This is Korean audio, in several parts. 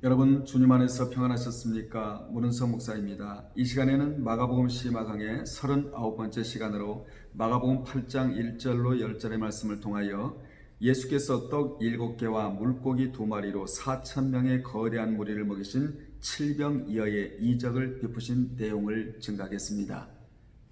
여러분 주님 안에서 평안하셨습니까? 문은석 목사입니다. 이 시간에는 마가복음 시마강의 39번째 시간으로 마가복음 8장 1절로 10절의 말씀을 통하여 예수께서 떡 7개와 물고기 2마리로 4,000명의 거대한 무리를 먹이신 칠병이어의 이적을 베푸신 내용을 증가하겠습니다.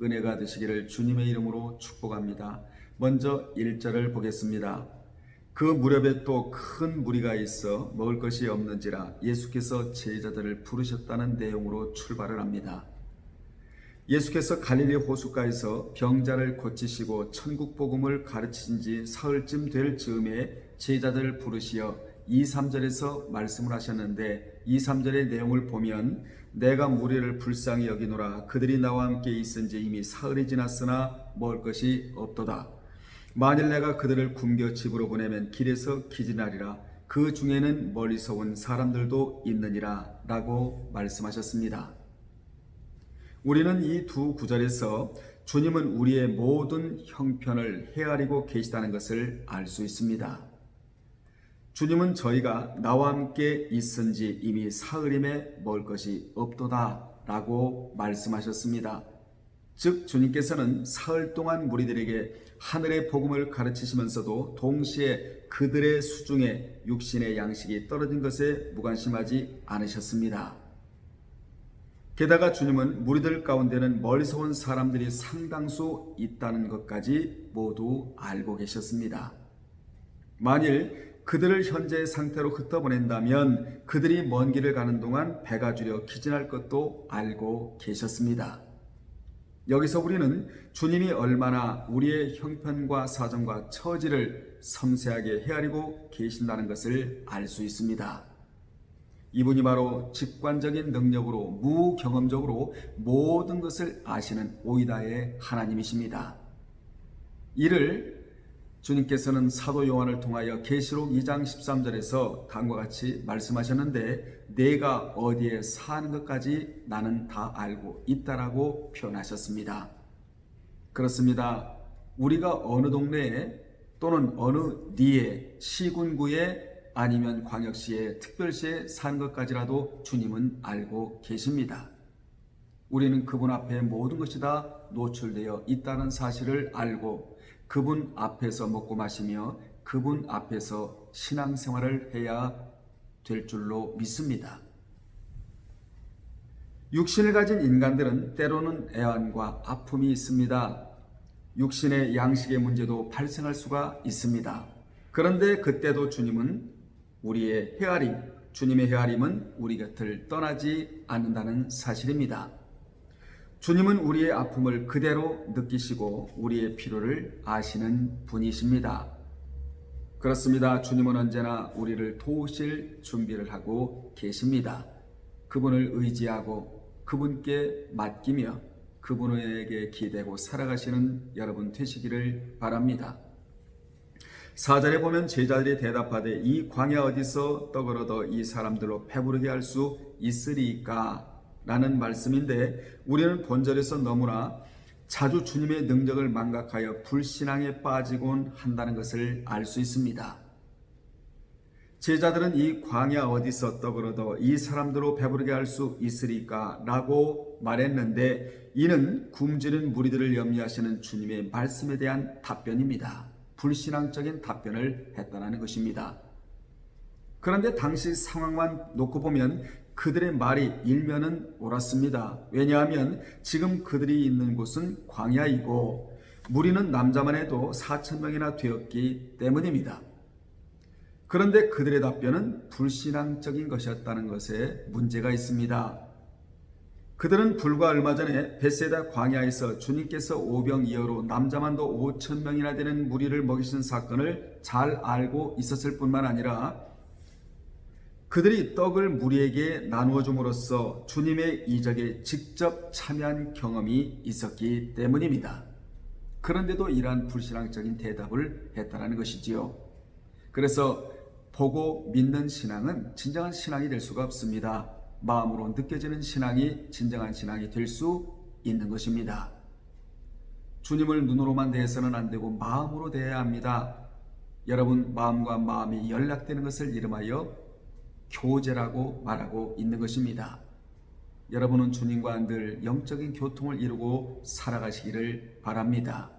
은혜가 되시기를 주님의 이름으로 축복합니다. 먼저 1절을 보겠습니다. 그 무렵에 또 큰 무리가 있어 먹을 것이 없는지라 예수께서 제자들을 부르셨다는 내용으로 출발을 합니다. 예수께서 갈릴리 호숫가에서 병자를 고치시고 천국 복음을 가르치신 지 사흘쯤 될 즈음에 제자들을 부르시어 2, 3절에서 말씀을 하셨는데 2, 3절의 내용을 보면 내가 무리를 불쌍히 여기노라 그들이 나와 함께 있은지 이미 사흘이 지났으나 먹을 것이 없도다. 만일 내가 그들을 굶겨 집으로 보내면 길에서 기진하리라. 그 중에는 멀리서 온 사람들도 있느니라 라고 말씀하셨습니다. 우리는 이 두 구절에서 주님은 우리의 모든 형편을 헤아리고 계시다는 것을 알 수 있습니다. 주님은 저희가 나와 함께 있은지 이미 사흘임에 먹을 것이 없도다 라고 말씀하셨습니다. 즉 주님께서는 사흘 동안 무리들에게 하늘의 복음을 가르치시면서도 동시에 그들의 수중에 육신의 양식이 떨어진 것에 무관심하지 않으셨습니다. 게다가 주님은 무리들 가운데는 멀리서 온 사람들이 상당수 있다는 것까지 모두 알고 계셨습니다. 만일 그들을 현재의 상태로 흩어보낸다면 그들이 먼 길을 가는 동안 배가 줄여 기진할 것도 알고 계셨습니다. 여기서 우리는 주님이 얼마나 우리의 형편과 사정과 처지를 섬세하게 헤아리고 계신다는 것을 알 수 있습니다. 이분이 바로 직관적인 능력으로 무경험적으로 모든 것을 아시는 오이다의 하나님이십니다. 이를 주님께서는 사도 요한을 통하여 계시록 2장 13절에서 다음과 같이 말씀하셨는데 내가 어디에 사는 것까지 나는 다 알고 있다라고 표현하셨습니다. 그렇습니다. 우리가 어느 동네에 또는 어느 리에 시군구에 아니면 광역시에 특별시에 사는 것까지라도 주님은 알고 계십니다. 우리는 그분 앞에 모든 것이 다 노출되어 있다는 사실을 알고 그분 앞에서 먹고 마시며 그분 앞에서 신앙생활을 해야 될 줄로 믿습니다. 육신을 가진 인간들은 때로는 애환과 아픔이 있습니다. 육신의 양식의 문제도 발생할 수가 있습니다. 그런데 그때도 주님은 우리의 헤아림, 주님의 헤아림은 우리 곁을 떠나지 않는다는 사실입니다. 주님은 우리의 아픔을 그대로 느끼시고 우리의 필요를 아시는 분이십니다. 그렇습니다. 주님은 언제나 우리를 도우실 준비를 하고 계십니다. 그분을 의지하고 그분께 맡기며 그분에게 기대고 살아가시는 여러분 되시기를 바랍니다. 4절에 보면 제자들이 대답하되 이 광야 어디서 떡을 얻어 이 사람들로 배부르게 할 수 있으리까? 라는 말씀인데 우리는 본절에서 너무나 자주 주님의 능력을 망각하여 불신앙에 빠지곤 한다는 것을 알 수 있습니다. 제자들은 이 광야 어디서 떡을 얻어 이 사람들로 배부르게 할 수 있으리까? 라고 말했는데 이는 굶주린 무리들을 염려하시는 주님의 말씀에 대한 답변입니다. 불신앙적인 답변을 했다는 것입니다. 그런데 당시 상황만 놓고 보면 그들의 말이 일면은 옳았습니다. 왜냐하면 지금 그들이 있는 곳은 광야이고 무리는 남자만 해도 4,000명이나 되었기 때문입니다. 그런데 그들의 답변은 불신앙적인 것이었다는 것에 문제가 있습니다. 그들은 불과 얼마 전에 벳세다 광야에서 주님께서 오병이어로 남자만도 5,000명이나 되는 무리를 먹이신 사건을 잘 알고 있었을 뿐만 아니라 그들이 떡을 무리에게 나누어 줌으로써 주님의 이적에 직접 참여한 경험이 있었기 때문입니다. 그런데도 이러한 불신앙적인 대답을 했다는 것이지요. 그래서 보고 믿는 신앙은 진정한 신앙이 될 수가 없습니다. 마음으로 느껴지는 신앙이 진정한 신앙이 될 수 있는 것입니다. 주님을 눈으로만 대해서는 안 되고 마음으로 대해야 합니다. 여러분 마음과 마음이 연락되는 것을 이름하여 교제라고 말하고 있는 것입니다. 여러분은 주님과 늘 영적인 교통을 이루고 살아가시기를 바랍니다.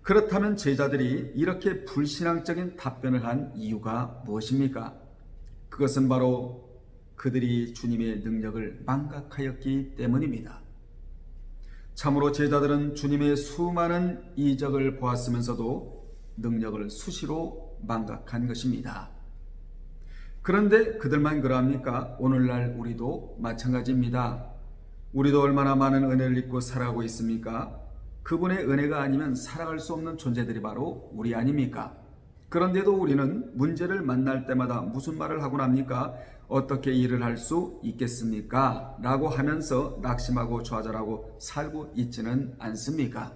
그렇다면 제자들이 이렇게 불신앙적인 답변을 한 이유가 무엇입니까? 그것은 바로 그들이 주님의 능력을 망각하였기 때문입니다. 참으로 제자들은 주님의 수많은 이적을 보았으면서도 능력을 수시로 망각한 것입니다. 그런데 그들만 그러합니까? 오늘날 우리도 마찬가지입니다. 우리도 얼마나 많은 은혜를 입고 살아가고 있습니까? 그분의 은혜가 아니면 살아갈 수 없는 존재들이 바로 우리 아닙니까? 그런데도 우리는 문제를 만날 때마다 무슨 말을 하곤 합니까? 어떻게 일을 할 수 있겠습니까? 라고 하면서 낙심하고 좌절하고 살고 있지는 않습니까?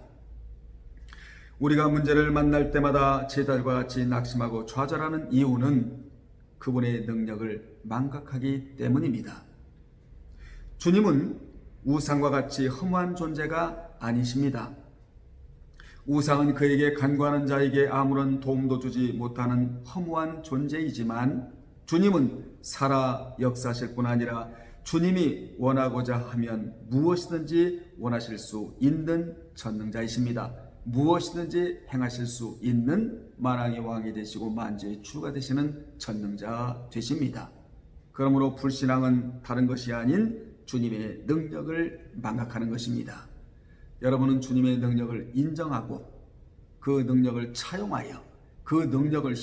우리가 문제를 만날 때마다 제자들과 같이 낙심하고 좌절하는 이유는 그분의 능력을 망각하기 때문입니다. 주님은 우상과 같이 허무한 존재가 아니십니다. 우상은 그에게 간구하는 자에게 아무런 도움도 주지 못하는 허무한 존재이지만 주님은 살아 역사하실 뿐 아니라 주님이 원하고자 하면 무엇이든지 원하실 수 있는 전능자이십니다. 무엇이든지 행하실 수 있는 만왕의 왕이 되시고 만주의 주가 되시는 전능자 되십니다. 그러므로 불신앙은 다른 것이 아닌 주님의 능력을 망각하는 것입니다. 여러분은 주님의 능력을 인정하고 그 능력을 차용하여 그 능력을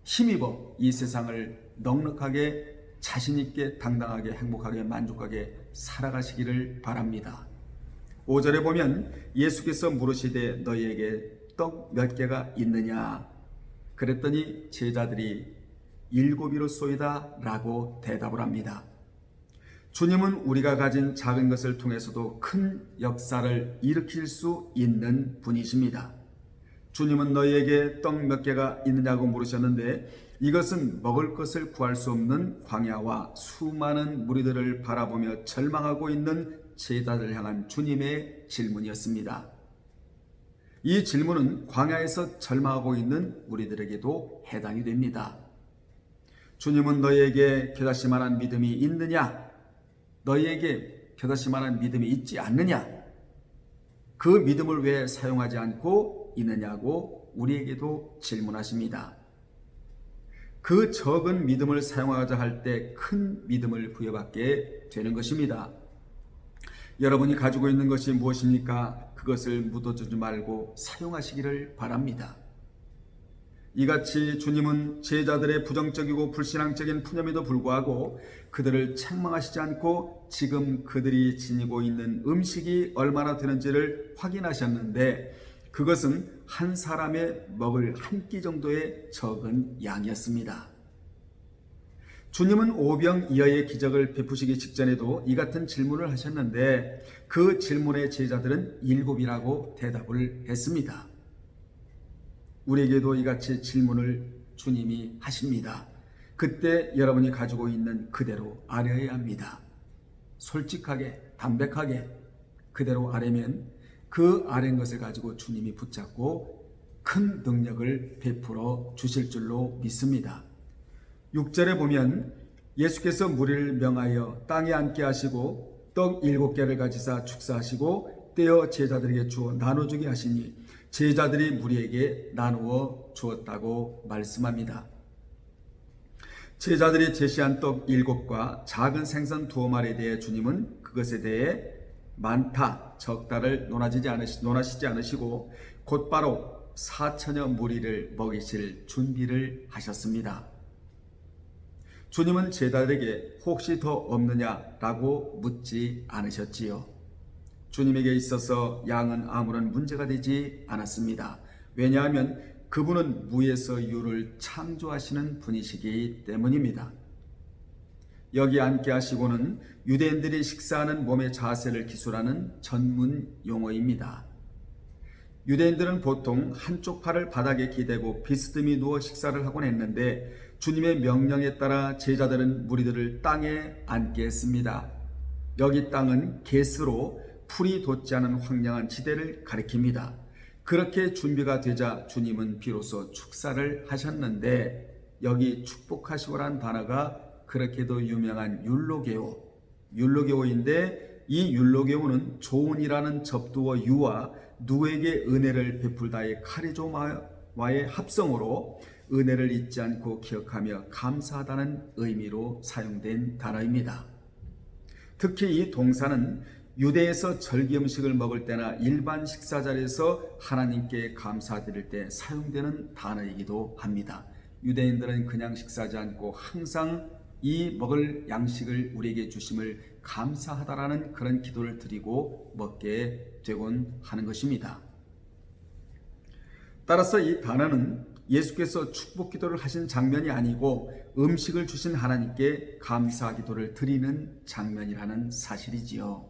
힘입어 이 세상을 넉넉하게 자신있게 당당하게 행복하게 만족하게 살아가시기를 바랍니다. 5절에 보면 예수께서 물으시되 너희에게 떡 몇 개가 있느냐? 그랬더니 제자들이 7이로소이다 라고 대답을 합니다. 주님은 우리가 가진 작은 것을 통해서도 큰 역사를 일으킬 수 있는 분이십니다. 주님은 너희에게 떡 몇 개가 있느냐고 물으셨는데 이것은 먹을 것을 구할 수 없는 광야와 수많은 무리들을 바라보며 절망하고 있는 제자들을 향한 주님의 질문이었습니다. 이 질문은 광야에서 절망하고 있는 우리들에게도 해당이 됩니다. 주님은 너희에게 겨자씨 만한 믿음이 있느냐? 너희에게 겨자씨 만한 믿음이 있지 않느냐? 그 믿음을 왜 사용하지 않고 있느냐고 우리에게도 질문하십니다. 그 적은 믿음을 사용하자 할 때 큰 믿음을 부여받게 되는 것입니다. 여러분이 가지고 있는 것이 무엇입니까? 그것을 묻어주지 말고 사용하시기를 바랍니다. 이같이 주님은 제자들의 부정적이고 불신앙적인 푸념에도 불구하고 그들을 책망하시지 않고 지금 그들이 지니고 있는 음식이 얼마나 되는지를 확인하셨는데 그것은 한 사람의 먹을 한 끼 정도의 적은 양이었습니다. 주님은 오병이어의 기적을 베푸시기 직전에도 이 같은 질문을 하셨는데 그 질문에 제자들은 7이라고 대답을 했습니다. 우리에게도 이같이 질문을 주님이 하십니다. 그때 여러분이 가지고 있는 그대로 아뢰어야 합니다. 솔직하게 담백하게 그대로 아뢰면 그 아뢰는 것을 가지고 주님이 붙잡고 큰 능력을 베풀어 주실 줄로 믿습니다. 6절에 보면 예수께서 무리를 명하여 땅에 앉게 하시고 떡 7개를 가지사 축사하시고 떼어 제자들에게 주어 나눠주게 하시니 제자들이 무리에게 나누어 주었다고 말씀합니다. 제자들이 제시한 떡 7과 작은 생선 2마리에 대해 주님은 그것에 대해 많다, 적다를 논하시지 않으시고 곧바로 4천여 무리를 먹이실 준비를 하셨습니다. 주님은 제자들에게 혹시 더 없느냐라고 묻지 않으셨지요. 주님에게 있어서 양은 아무런 문제가 되지 않았습니다. 왜냐하면 그분은 무에서 유를 창조하시는 분이시기 때문입니다. 여기 앉게 하시고는 유대인들이 식사하는 몸의 자세를 기술하는 전문 용어입니다. 유대인들은 보통 한쪽 팔을 바닥에 기대고 비스듬히 누워 식사를 하곤 했는데 주님의 명령에 따라 제자들은 무리들을 땅에 앉게 했습니다. 여기 땅은 게스로 풀이 돋지 않은 황량한 지대를 가리킵니다. 그렇게 준비가 되자 주님은 비로소 축사를 하셨는데 여기 축복하시고라는 단어가 그렇게도 유명한 율로게오인데, 이 율로게오는 조은이라는 접두어 유와 누에게 은혜를 베풀다의 카리조마와의 합성어로 은혜를 잊지 않고 기억하며 감사하다는 의미로 사용된 단어입니다. 특히 이 동사는 유대에서 절기 음식을 먹을 때나 일반 식사 자리에서 하나님께 감사드릴 때 사용되는 단어이기도 합니다. 유대인들은 그냥 식사하지 않고 항상 이 먹을 양식을 우리에게 주심을 감사하다라는 그런 기도를 드리고 먹게 되곤 하는 것입니다. 따라서 이 단어는 예수께서 축복 기도를 하신 장면이 아니고 음식을 주신 하나님께 감사 기도를 드리는 장면이라는 사실이지요.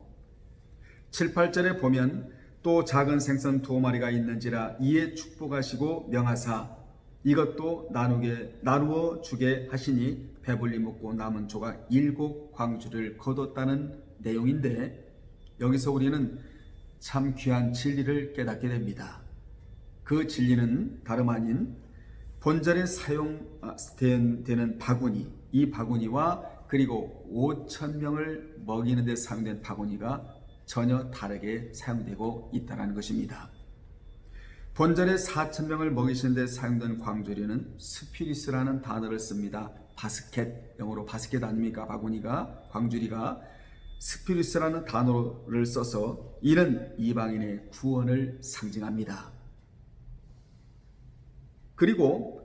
7, 8절에 보면 또 작은 생선 2마리가 있는지라 이에 축복하시고 명하사 이것도 나누어 주게 하시니 배불리 먹고 남은 조각 7 광주를 거뒀다는 내용인데, 여기서 우리는 참 귀한 진리를 깨닫게 됩니다. 그 진리는 다름 아닌 본절에 사용되는 바구니, 이 바구니와 그리고 5,000명을 먹이는 데 사용된 바구니가 전혀 다르게 사용되고 있다는 것입니다. 본절에 4,000명을 먹이시는 데 사용된 광주리는 스피리스라는 단어를 씁니다. 바스켓, 영어로 바스켓 아닙니까? 바구니가, 광주리가 스피리스라는 단어를 써서 이는 이방인의 구원을 상징합니다. 그리고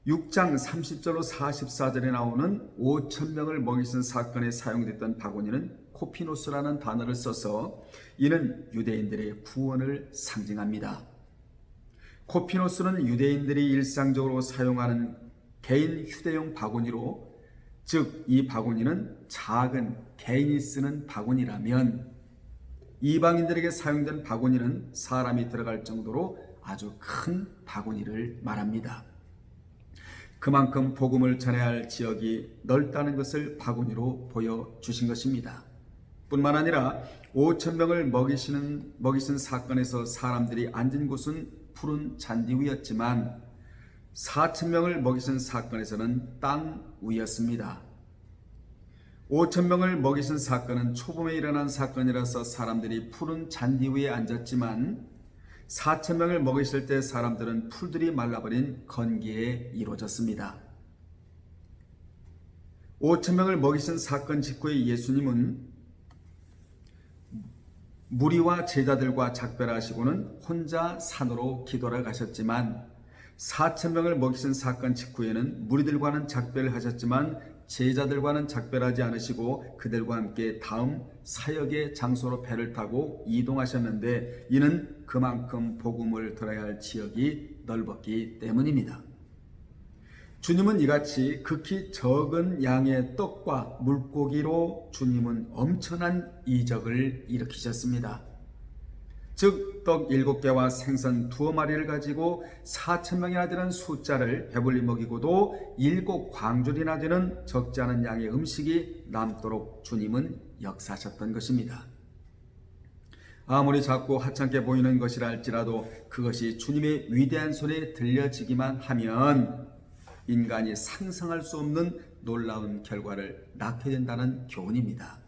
6장 30절로 44절에 나오는 5,000명을 먹이신 사건에 사용됐던 바구니는 코피노스라는 단어를 써서 이는 유대인들의 구원을 상징합니다. 코피노스는 유대인들이 일상적으로 사용하는 개인 휴대용 바구니로, 즉 이 바구니는 작은 개인이 쓰는 바구니라면 이방인들에게 사용된 바구니는 사람이 들어갈 정도로 아주 큰 바구니를 말합니다. 그만큼 복음을 전해야 할 지역이 넓다는 것을 바구니로 보여주신 것입니다. 뿐만 아니라 5,000명을 먹이신 사건에서 사람들이 앉은 곳은 푸른 잔디 위였지만 4,000명을 먹이신 사건에서는 땅 위였습니다. 5,000명을 먹이신 사건은 초봄에 일어난 사건이라서 사람들이 푸른 잔디 위에 앉았지만 4,000명을 먹이실 때 사람들은 풀들이 말라버린 건기에 이루어졌습니다. 5,000명을 먹이신 사건 직후에 예수님은 무리와 제자들과 작별하시고는 혼자 산으로 기도를 가셨지만 4,000명을 먹이신 사건 직후에는 무리들과는 작별을 하셨지만 제자들과는 작별하지 않으시고 그들과 함께 다음 사역의 장소로 배를 타고 이동하셨는데, 이는 그만큼 복음을 들어야 할 지역이 넓었기 때문입니다. 주님은 이같이 극히 적은 양의 떡과 물고기로 주님은 엄청난 이적을 일으키셨습니다. 즉 떡 7개와 생선 2마리를 가지고 4,000명이나 되는 숫자를 배불리 먹이고도 7 광줄이나 되는 적지 않은 양의 음식이 남도록 주님은 역사하셨던 것입니다. 아무리 작고 하찮게 보이는 것이라 할지라도 그것이 주님의 위대한 손에 들려지기만 하면 인간이 상상할 수 없는 놀라운 결과를 낳게 된다는 교훈입니다.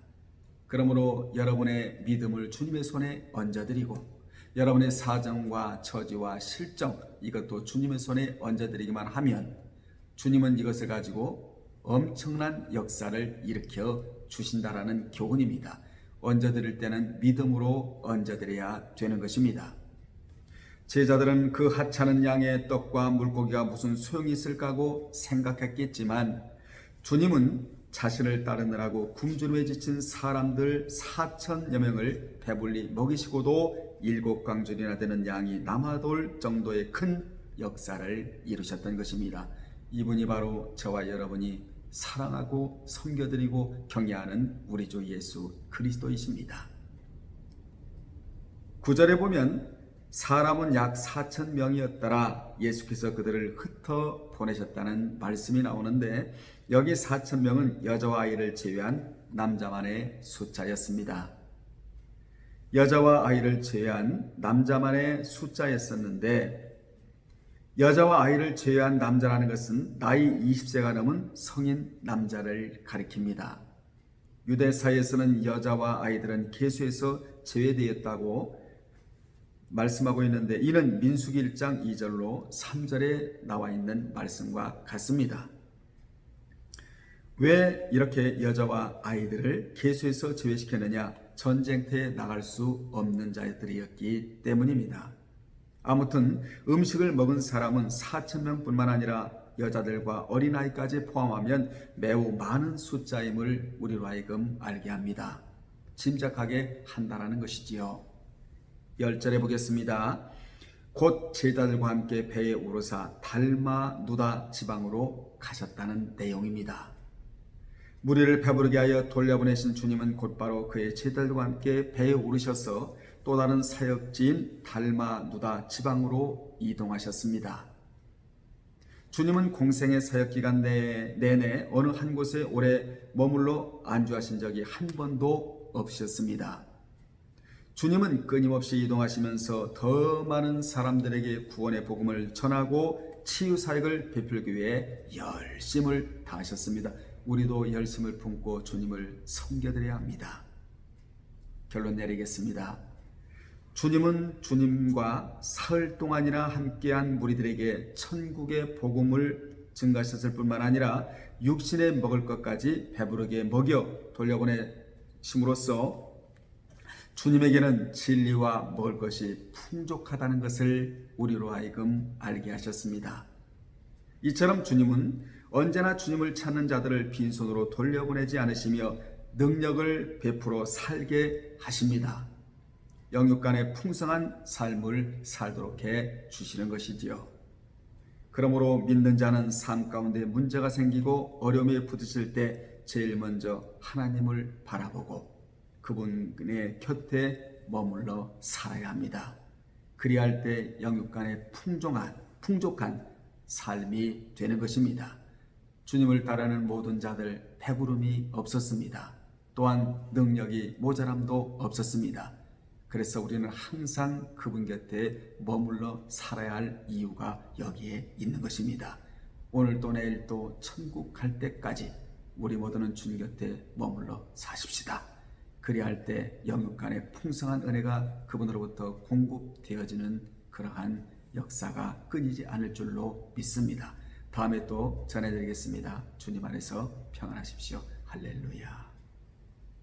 그러므로 여러분의 믿음을 주님의 손에 얹어드리고 여러분의 사정과 처지와 실정, 이것도 주님의 손에 얹어드리기만 하면 주님은 이것을 가지고 엄청난 역사를 일으켜 주신다라는 교훈입니다. 얹어드릴 때는 믿음으로 얹어드려야 되는 것입니다. 제자들은 그 하찮은 양의 떡과 물고기가 무슨 소용이 있을까 하고 생각했겠지만 주님은 자신을 따르느라고 굶주림에 지친 사람들 4,000여 명을 배불리 먹이시고도 7 광줄이나 되는 양이 남아돌 정도의 큰 역사를 이루셨던 것입니다. 이분이 바로 저와 여러분이 사랑하고 섬겨드리고 경외하는 우리 주 예수 그리스도이십니다. 9절에 보면 사람은 약 4,000명이었더라. 예수께서 그들을 흩어 보내셨다는 말씀이 나오는데, 여기 4,000명은 여자와 아이를 제외한 남자만의 숫자였습니다. 여자와 아이를 제외한 남자만의 숫자였었는데, 여자와 아이를 제외한 남자라는 것은 나이 20세가 넘은 성인 남자를 가리킵니다. 유대 사회에서는 여자와 아이들은 계수에서 제외되었다고 말씀하고 있는데 이는 민수기 1장 2절로 3절에 나와 있는 말씀과 같습니다. 왜 이렇게 여자와 아이들을 계수에서 제외시켰느냐? 전쟁터에 나갈 수 없는 자들이었기 때문입니다. 아무튼 음식을 먹은 사람은 4,000명뿐만 아니라 여자들과 어린아이까지 포함하면 매우 많은 숫자임을 우리로 하여금 알게 합니다. 짐작하게 한다라는 것이지요. 10절에 보겠습니다. 곧 제자들과 함께 배에 오르사 달마누다 지방으로 가셨다는 내용입니다. 무리를 배부르게 하여 돌려보내신 주님은 곧바로 그의 제자들과 함께 배에 오르셔서 또 다른 사역지인 달마누다 지방으로 이동하셨습니다. 주님은 공생의 사역기간 내내 어느 한 곳에 오래 머물러 안주하신 적이 한 번도 없으셨습니다. 주님은 끊임없이 이동하시면서 더 많은 사람들에게 구원의 복음을 전하고 치유 사역을 베풀기 위해 열심을 다하셨습니다. 우리도 열심을 품고 주님을 섬겨드려야 합니다. 결론 내리겠습니다. 주님은 주님과 사흘 동안이나 함께한 무리들에게 천국의 복음을 증가하셨을 뿐만 아니라 육신에 먹을 것까지 배부르게 먹여 돌려보내심으로써 주님에게는 진리와 먹을 것이 풍족하다는 것을 우리로 하여금 알게 하셨습니다. 이처럼 주님은 언제나 주님을 찾는 자들을 빈손으로 돌려보내지 않으시며 능력을 베풀어 살게 하십니다. 영육간의 풍성한 삶을 살도록 해 주시는 것이지요. 그러므로 믿는 자는 삶 가운데 문제가 생기고 어려움에 부딪힐 때 제일 먼저 하나님을 바라보고 그분의 곁에 머물러 살아야 합니다. 그리할 때 영육간의 풍족한 삶이 되는 것입니다. 주님을 따르는 모든 자들 배부름이 없었습니다. 또한 능력이 모자람도 없었습니다. 그래서 우리는 항상 그분 곁에 머물러 살아야 할 이유가 여기에 있는 것입니다. 오늘도 내일도 천국 갈 때까지 우리 모두는 주님 곁에 머물러 사십시다. 그리할 때 영육간의 풍성한 은혜가 그분으로부터 공급되어지는 그러한 역사가 끊이지 않을 줄로 믿습니다. 다음에 또 전해드리겠습니다. 주님 안에서 평안하십시오. 할렐루야.